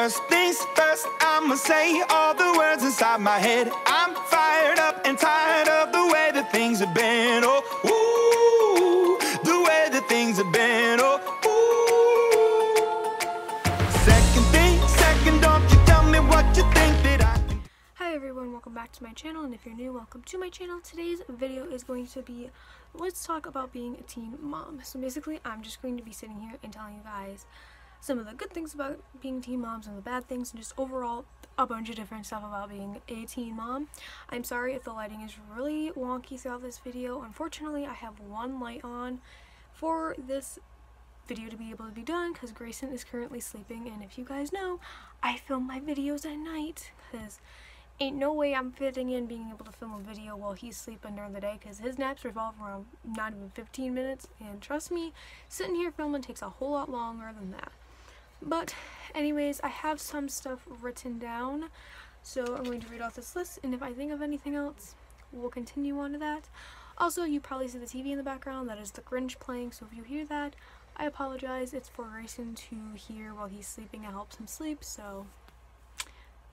First things first, I'ma say all the words inside my head. I'm fired up and tired of the way that things have been. Oh, ooh, the way that things have been. Oh, ooh. Second thing, second, don't you tell me what you think that I can. Hi everyone, welcome back to my channel, and if you're new, welcome to my channel. Today's video is going to be, let's talk about being a teen mom. So basically, I'm just going to be sitting here and telling you guys some of the good things about being teen moms and the bad things, and just overall a bunch of different stuff about being a teen mom. I'm sorry if the lighting is really wonky throughout this video. Unfortunately, I have one light on for this video to be able to be done because Grayson is currently sleeping, and if you guys know, I film my videos at night because ain't no way I'm fitting in being able to film a video while he's sleeping during the day, because his naps revolve around not even 15 minutes, and trust me, sitting here filming takes a whole lot longer than that. But anyways, I have some stuff written down, so I'm going to read off this list, and if I think of anything else, we'll continue on to that. Also, you probably see the TV in the background. That is the Grinch playing, so if you hear that, I apologize. It's for Grayson to hear while he's sleeping. It helps him sleep, so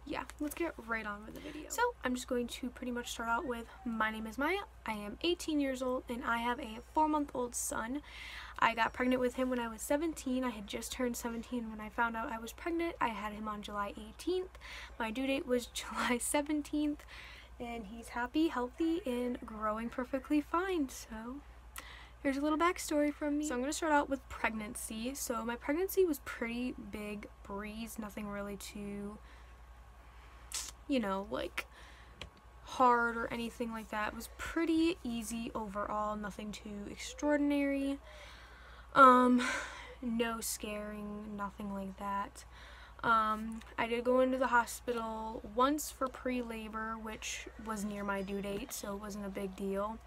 yeah, let's get right on with the video. So I'm just going to pretty much start out with, my name is Maya, I am 18 years old, and I have a 4-month-old son. I got pregnant with him when I was 17. I had just turned 17 when I found out I was pregnant. I had him on July 18th. My due date was July 17th, and he's happy, healthy, and growing perfectly fine. So here's a little backstory from me. So I'm going to start out with pregnancy. So my pregnancy was pretty big breeze, nothing really too, you know, like hard or anything like that. It was pretty easy overall, nothing too extraordinary. No scaring, nothing like that. I did go into the hospital once for pre-labor, which was near my due date, so it wasn't a big deal.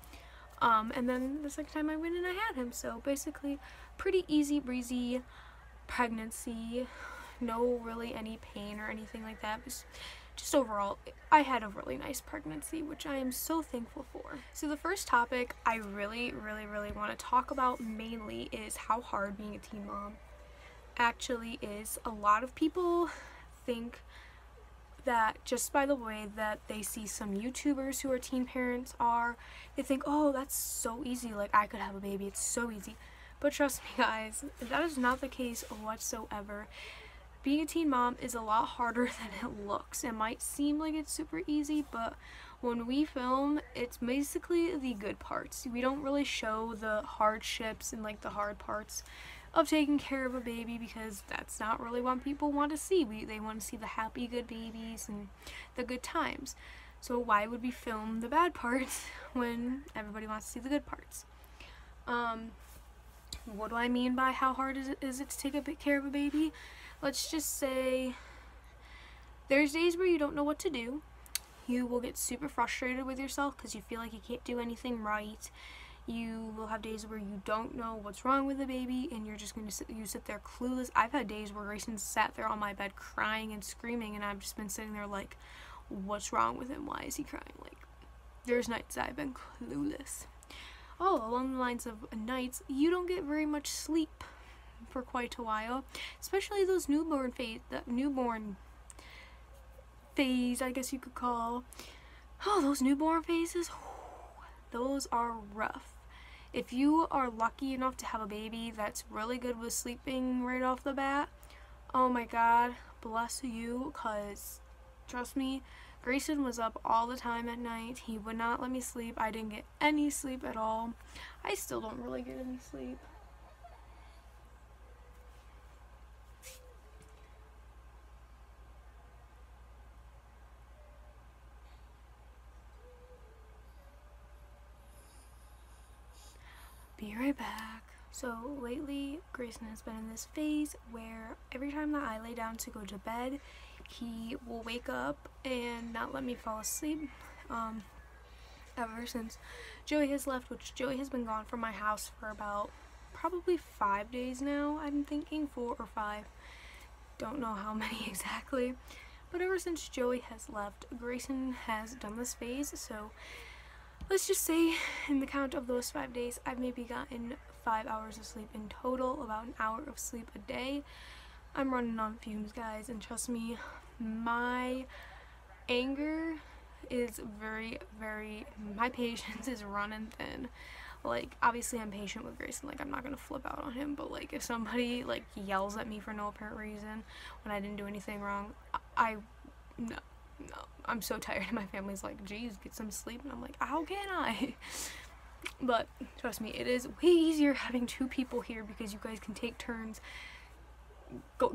And then the second time I went in, I had him. So basically, pretty easy breezy pregnancy. No really any pain or anything like that. Just overall, I had a really nice pregnancy, which I am so thankful for. So the first topic I really want to talk about mainly is how hard being a teen mom actually is. A lot of people think that just by the way that they see some YouTubers who are teen parents they think, oh, that's so easy, like I could have a baby, it's so easy. But trust me guys, that is not the case whatsoever. Being a teen mom is a lot harder than it looks. It might seem like it's super easy, but when we film, it's basically the good parts. We don't really show the hardships and like the hard parts of taking care of a baby, because that's not really what people want to see. They want to see the happy, good babies and the good times. So why would we film the bad parts when everybody wants to see the good parts? What do I mean by how hard is it to take care of a baby? Let's just say there's days where you don't know what to do. You will get super frustrated with yourself because you feel like you can't do anything right. You will have days where you don't know what's wrong with the baby, and you're just going to sit there clueless. I've had days where Grayson sat there on my bed crying and screaming, and I've just been sitting there like, what's wrong with him? Why is he crying? Like, there's nights I've been clueless. Oh, along the lines of nights, you don't get very much sleep for quite a while, especially those newborn phase, I guess you could call. Oh, those newborn phases, those are rough. If you are lucky enough to have a baby that's really good with sleeping right off the bat, oh my god, bless you, because trust me, Grayson was up all the time at night. He would not let me sleep. I didn't get any sleep at all. I still don't really get any sleep. Be right back. So lately, Grayson has been in this phase where every time that I lay down to go to bed, he will wake up and not let me fall asleep. Ever since Joey has left, which Joey has been gone from my house for about probably 5 days now, I'm thinking 4 or 5. Don't know how many exactly. But ever since Joey has left, Grayson has done this phase, so let's just say in the count of those 5 days, I've maybe gotten 5 hours of sleep in total, about an hour of sleep a day. I'm running on fumes, guys, and trust me, my anger is my patience is running thin. Like, obviously I'm patient with Grayson, like, I'm not gonna flip out on him, but like, if somebody like yells at me for no apparent reason when I didn't do anything wrong, no, I'm so tired. My family's like, geez, get some sleep, and I'm like, how can I? But trust me, it is way easier having two people here because you guys can take turns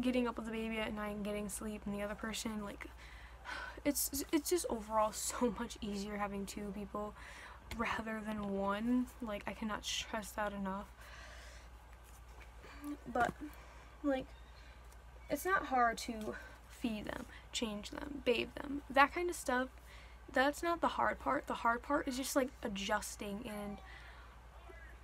getting up with the baby at night and getting sleep, and the other person, like, it's just overall so much easier having two people rather than one. Like, I cannot stress that enough. But like, it's not hard to feed them, change them, bathe them, that kind of stuff. That's not the hard part. The hard part is just like adjusting and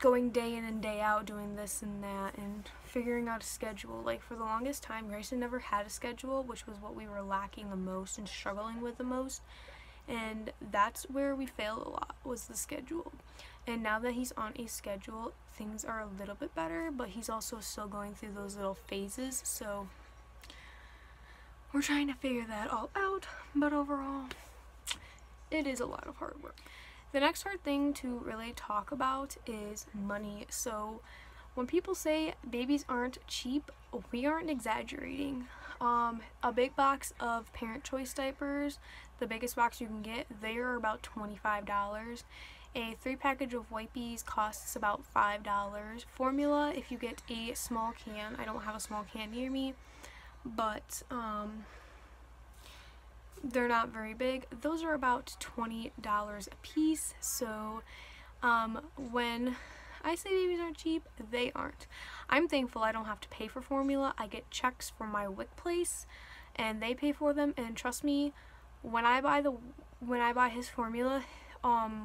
going day in and day out doing this and that and figuring out a schedule. Like, for the longest time, Grayson never had a schedule, which was what we were lacking the most and struggling with the most. And that's where we failed a lot, was the schedule. And now that he's on a schedule, things are a little bit better, but he's also still going through those little phases, so we're trying to figure that all out. But overall, it is a lot of hard work. The next hard thing to really talk about is money. So when people say babies aren't cheap, we aren't exaggerating. A big box of Parent Choice diapers, the biggest box you can get, they are about $25. A 3-package of Wipies costs about $5. Formula, if you get a small can, I don't have a small can near me, but they're not very big, those are about $20 a piece. So when I say babies aren't cheap, they aren't. I'm thankful I don't have to pay for formula. I get checks from my WIC place and they pay for them, and trust me, when I buy his formula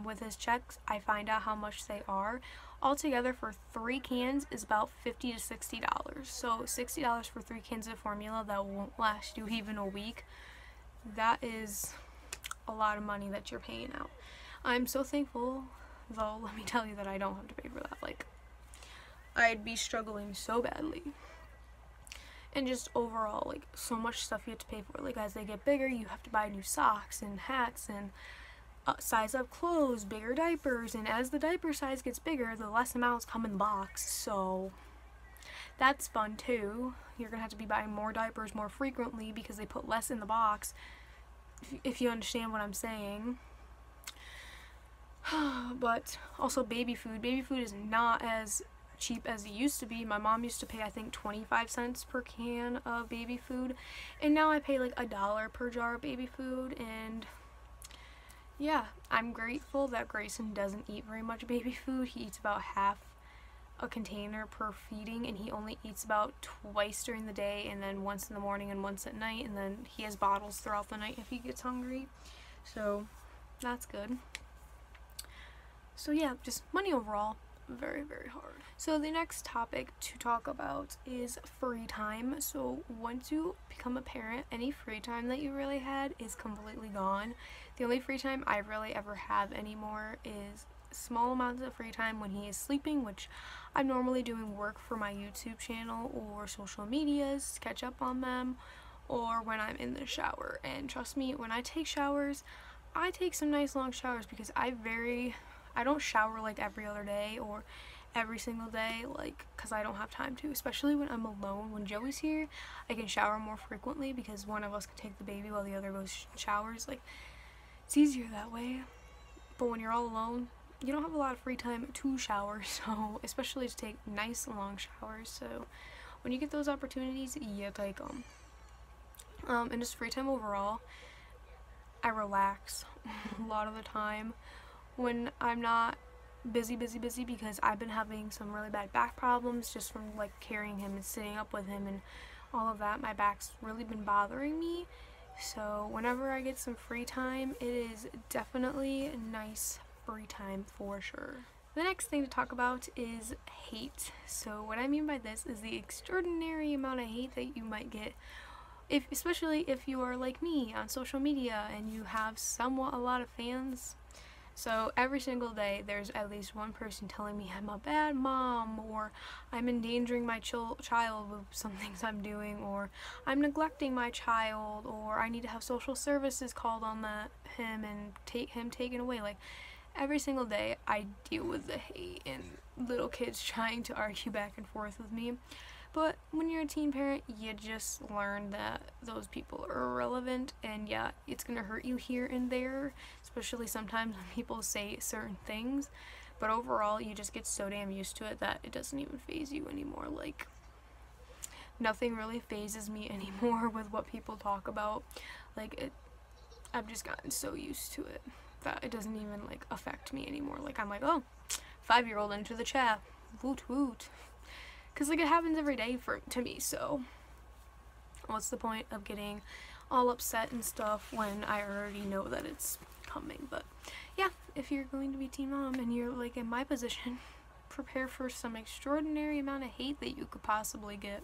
with his checks, I find out how much they are. Altogether for 3 cans is about $50 to $60. So $60 for 3 cans of formula that won't last you even a week. That is a lot of money that you're paying out. I'm so thankful, though, let me tell you, that I don't have to pay for that. Like, I'd be struggling so badly. And just overall, like, so much stuff you have to pay for. Like, as they get bigger, you have to buy new socks and hats and size up clothes, bigger diapers, and as the diaper size gets bigger, the less amounts come in the box, so that's fun too. You're gonna have to be buying more diapers more frequently because they put less in the box, if you understand what I'm saying. But also baby food. Baby food is not as cheap as it used to be. My mom used to pay, I think, 25 cents per can of baby food, and now I pay like $1 per jar of baby food. And yeah, I'm grateful that Grayson doesn't eat very much baby food. He eats about half a container per feeding, and he only eats about twice during the day, and then once in the morning and once at night, and then he has bottles throughout the night if he gets hungry, so that's good. So yeah, just money overall, very hard. So the next topic to talk about is free time. So once you become a parent, any free time that you really had is completely gone. The only free time I really ever have anymore is small amounts of free time when he is sleeping, which I'm normally doing work for my YouTube channel or social medias to catch up on them, or when I'm in the shower. And trust me, when I take showers, I take some nice long showers because I don't shower like every other day or every single day, like, because I don't have time to, especially when I'm alone. When Joey's here, I can shower more frequently because one of us can take the baby while the other goes showers. Like, it's easier that way. But when you're all alone, you don't have a lot of free time to shower, so especially to take nice long showers. So when you get those opportunities, you take them. And just free time overall, I relax a lot of the time when I'm not busy because I've been having some really bad back problems just from like carrying him and sitting up with him and all of that. My back's really been bothering me, so whenever I get some free time, it is definitely nice free time for sure. The next thing to talk about is hate. So what I mean by this is the extraordinary amount of hate that you might get, especially if you are like me on social media and you have somewhat a lot of fans. So every single day there's at least one person telling me I'm a bad mom, or I'm endangering my child with some things I'm doing, or I'm neglecting my child, or I need to have social services called on him and take him taken away. Like, every single day I deal with the hate and little kids trying to argue back and forth with me. But when you're a teen parent, you just learn that those people are irrelevant, and yeah, it's gonna hurt you here and there, especially sometimes when people say certain things. But overall, you just get so damn used to it that it doesn't even faze you anymore. Like, nothing really phases me anymore with what people talk about. Like, I've just gotten so used to it that it doesn't even like affect me anymore. Like, I'm like, oh, 5-year-old enter the chat, woot woot. Because like, it happens every day to me, so what's the point of getting all upset and stuff when I already know that it's coming? But yeah, if you're going to be teen mom and you're like in my position, prepare for some extraordinary amount of hate that you could possibly get.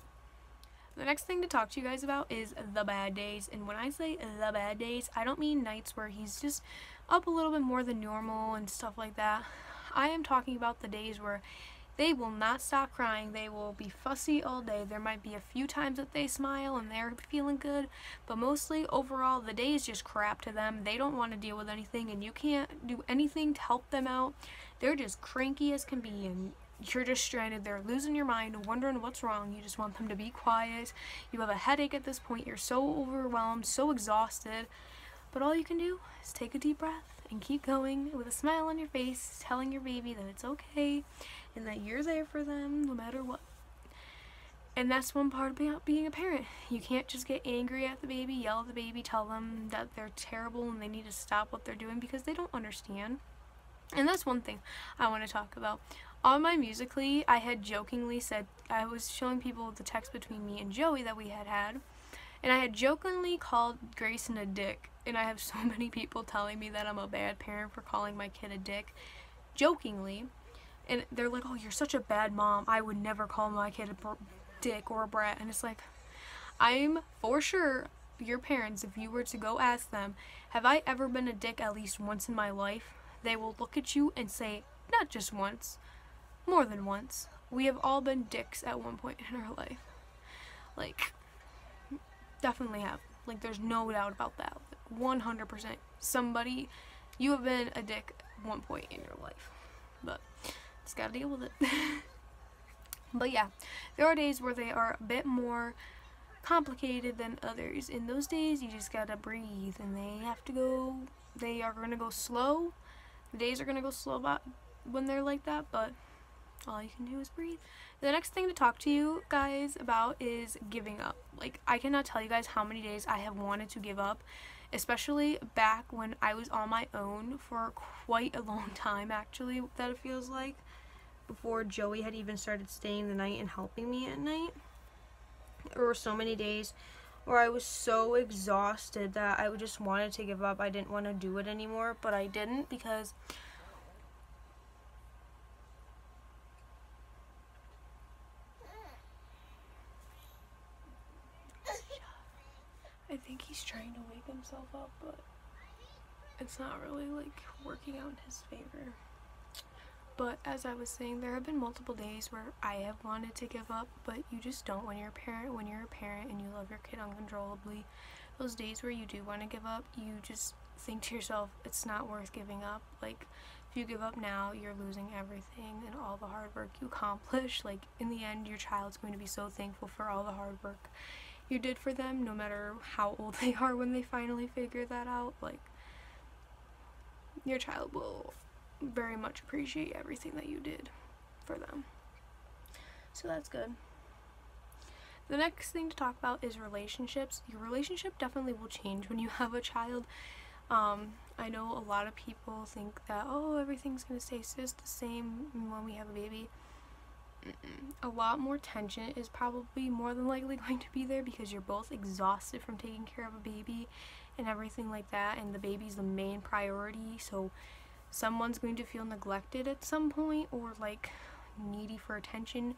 The next thing to talk to you guys about is the bad days. And when I say the bad days, I don't mean nights where he's just up a little bit more than normal and stuff like that. I am talking about the days where they will not stop crying. They will be fussy all day. There might be a few times that they smile and they're feeling good, but mostly overall the day is just crap to them. They don't want to deal with anything, and you can't do anything to help them out. They're just cranky as can be, and you're just stranded there losing your mind, wondering what's wrong. You just want them to be quiet. You have a headache at this point. You're so overwhelmed, so exhausted, but all you can do is take a deep breath and keep going with a smile on your face, telling your baby that it's okay and that you're there for them no matter what. And that's one part about being a parent. You can't just get angry at the baby, yell at the baby, tell them that they're terrible and they need to stop what they're doing, because they don't understand. And that's one thing I want to talk about. On my Musical.ly, I had jokingly said, I was showing people the text between me and Joey that we had, and I had jokingly called Grayson a dick. And I have so many people telling me that I'm a bad parent for calling my kid a dick, jokingly. And they're like, oh, you're such a bad mom. I would never call my kid a dick or a brat. And it's like, I'm for sure your parents, if you were to go ask them, have I ever been a dick at least once in my life? They will look at you and say, not just once, more than once. We have all been dicks at one point in our life. Like, definitely have. Like, there's no doubt about that. 100%. Somebody, you have been a dick at one point in your life. But just gotta deal with it. But yeah, there are days where they are a bit more complicated than others. In those days, you just gotta breathe, and they are gonna go slow. The days are gonna go slow when they're like that, but all you can do is breathe. The next thing to talk to you guys about is giving up. Like, I cannot tell you guys how many days I have wanted to give up, especially back when I was on my own for quite a long time, actually, that it feels like, before Joey had even started staying the night and helping me at night. There were so many days where I was so exhausted that I just wanted to give up. I didn't want to do it anymore, but I didn't, because I think he's trying to wake himself up, but it's not really like working out in his favor. But as I was saying, there have been multiple days where I have wanted to give up, but you just don't when you're a parent. When you're a parent and you love your kid uncontrollably, those days where you do want to give up, you just think to yourself, it's not worth giving up. Like, if you give up now, you're losing everything and all the hard work you accomplish. Like, in the end, your child's going to be so thankful for all the hard work you did for them, no matter how old they are when they finally figure that out. Like, your child will very much appreciate everything that you did for them. So that's good. The next thing to talk about is relationships. Your relationship definitely will change when you have a child. I know a lot of people think that, oh, everything's going to stay just the same when we have a baby. A lot more tension is probably more than likely going to be there, because you're both exhausted from taking care of a baby and everything like that, and the baby's the main priority, so someone's going to feel neglected at some point, or like needy for attention.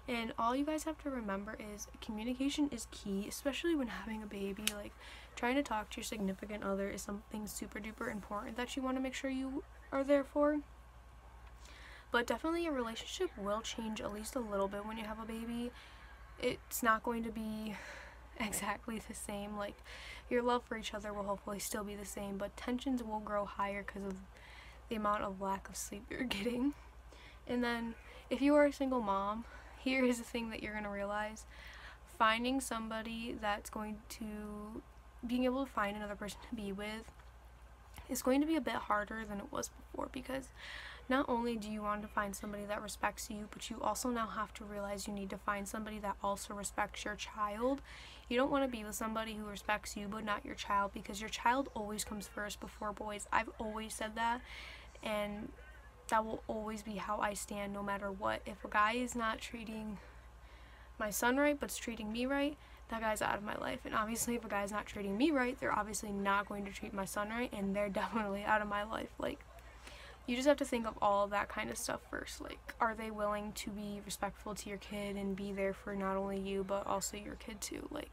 And all you guys have to remember is communication is key, especially when having a baby. Like, trying to talk to your significant other is something super duper important that you want to make sure you are there for. But definitely your relationship will change at least a little bit when you have a baby. It's not going to be exactly the same. Like, your love for each other will hopefully still be the same, but tensions will grow higher because of the amount of lack of sleep you're getting. And then if you are a single mom, here is the thing that you're going to realize. Finding somebody that's going to, being able to find another person to be with is going to be a bit harder than it was before, because not only do you want to find somebody that respects you, but you also now have to realize you need to find somebody that also respects your child. You don't want to be with somebody who respects you but not your child, because your child always comes first before boys. I've always said that, and that will always be how I stand no matter what. If a guy is not treating my son right but's treating me right, that guy's out of my life. And obviously if a guy's not treating me right, they're obviously not going to treat my son right, and they're definitely out of my life. Like, you just have to think of all of that kind of stuff first. Like, are they willing to be respectful to your kid and be there for not only you but also your kid too? Like,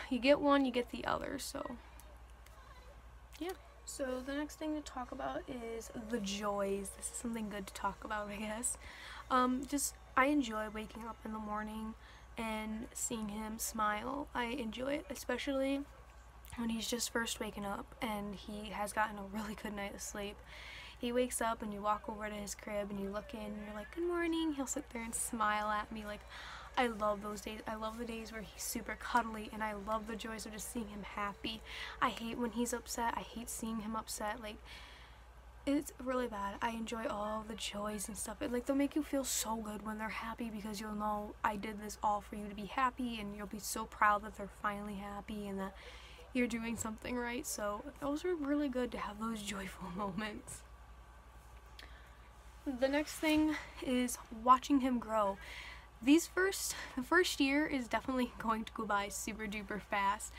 you get one, you get the other. So yeah. So the next thing to talk about is the joys. This is something good to talk about, I guess. I enjoy waking up in the morning and seeing him smile. I enjoy it, especially when he's just first waking up and he has gotten a really good night of sleep. He wakes up and you walk over to his crib and you look in and you're like, good morning. He'll sit there and smile at me. Like, I love those days. I love the days where he's super cuddly, and I love the joys of just seeing him happy. I hate when he's upset. I hate seeing him upset. Like, it's really bad. I enjoy all the joys and stuff. And like, they'll make you feel so good when they're happy, because you'll know I did this all for you to be happy, and you'll be so proud that they're finally happy and that you're doing something right. So those are really good to have those joyful moments. The next thing is watching him grow. The first year is definitely going to go by super duper fast.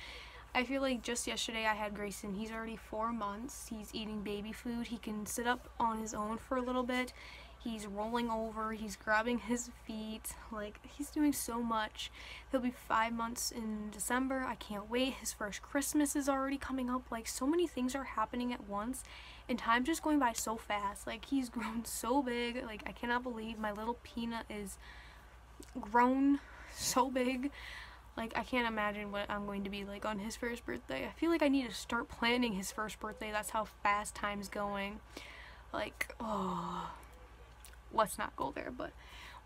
I feel like just yesterday I had Grayson. He's already 4 months. He's eating baby food. He can sit up on his own for a little bit. He's rolling over. He's grabbing his feet. Like, he's doing so much. He'll be 5 months in December. I can't wait. His first Christmas is already coming up. Like, so many things are happening at once, and time's just going by so fast. Like, he's grown so big. Like, I cannot believe my little peanut is grown so big. Like, I can't imagine what I'm going to be like on his first birthday. I feel like I need to start planning his first birthday. That's how fast time's going. Like, oh, let's not go there. But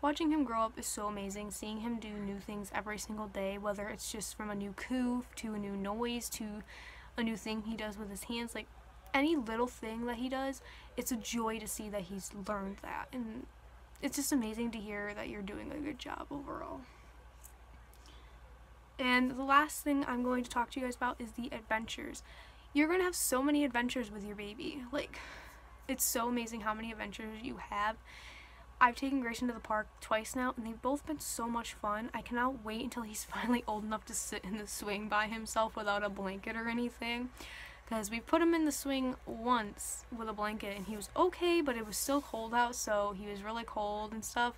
watching him grow up is so amazing. Seeing him do new things every single day, whether it's just from a new coo to a new noise to a new thing he does with his hands. Like, any little thing that he does, it's a joy to see that he's learned that. And it's just amazing to hear that you're doing a good job overall. And the last thing I'm going to talk to you guys about is the adventures. You're going to have so many adventures with your baby. Like, it's so amazing how many adventures you have. I've taken Grayson to the park twice now, and they've both been so much fun. I cannot wait until he's finally old enough to sit in the swing by himself without a blanket or anything. Because we put him in the swing once with a blanket, and he was okay, but it was still cold out, so he was really cold and stuff.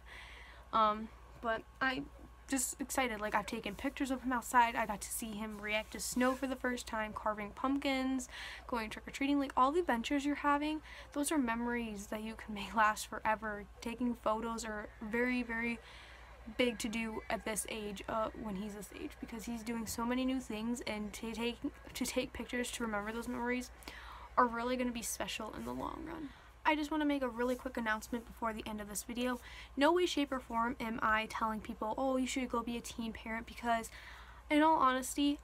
But I'm just excited. Like, I've taken pictures of him outside. I got to see him react to snow for the first time, carving pumpkins, going trick-or-treating. Like, all the adventures you're having, those are memories that you can make last forever. Taking photos are very, very big to do at this age, when he's this age, because he's doing so many new things, and to take pictures to remember those memories are really going to be special in the long run. I just want to make a really quick announcement before the end of this video. No way, shape, or form am I telling people, oh, you should go be a teen parent, because in all honesty,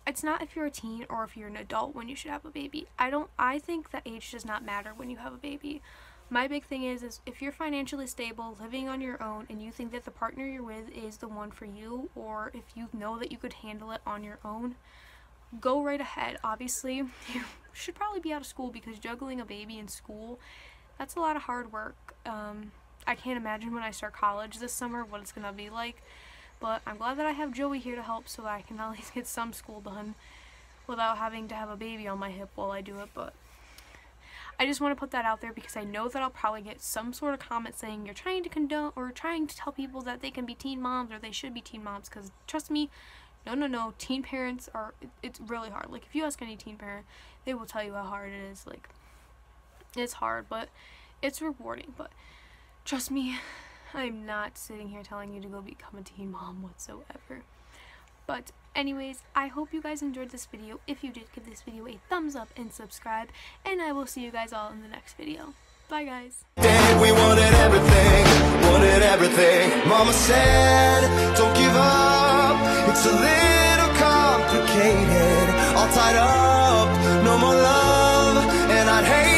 it's not if you're a teen or if you're an adult when you should have a baby. I think that age does not matter when you have a baby. My big thing is if you're financially stable, living on your own, and you think that the partner you're with is the one for you, or if you know that you could handle it on your own, go right ahead. Obviously, you should probably be out of school, because juggling a baby in school, that's a lot of hard work. I can't imagine when I start college this summer what it's going to be like, but I'm glad that I have Joey here to help so that I can at least get some school done without having to have a baby on my hip while I do it. But I just want to put that out there, because I know that I'll probably get some sort of comment saying you're trying to condone or trying to tell people that they can be teen moms or they should be teen moms, because trust me, no, teen parents it's really hard. Like, if you ask any teen parent, they will tell you how hard it is. Like, It's hard, but it's rewarding. But trust me, I'm not sitting here telling you to go become a teen mom whatsoever. But anyways, I hope you guys enjoyed this video. If you did, give this video a thumbs up and subscribe, and I will see you guys all in the next video. Bye, guys. We wanted everything. Mama said, don't give up. It's a little complicated. All tied up, no more love, and I'd hate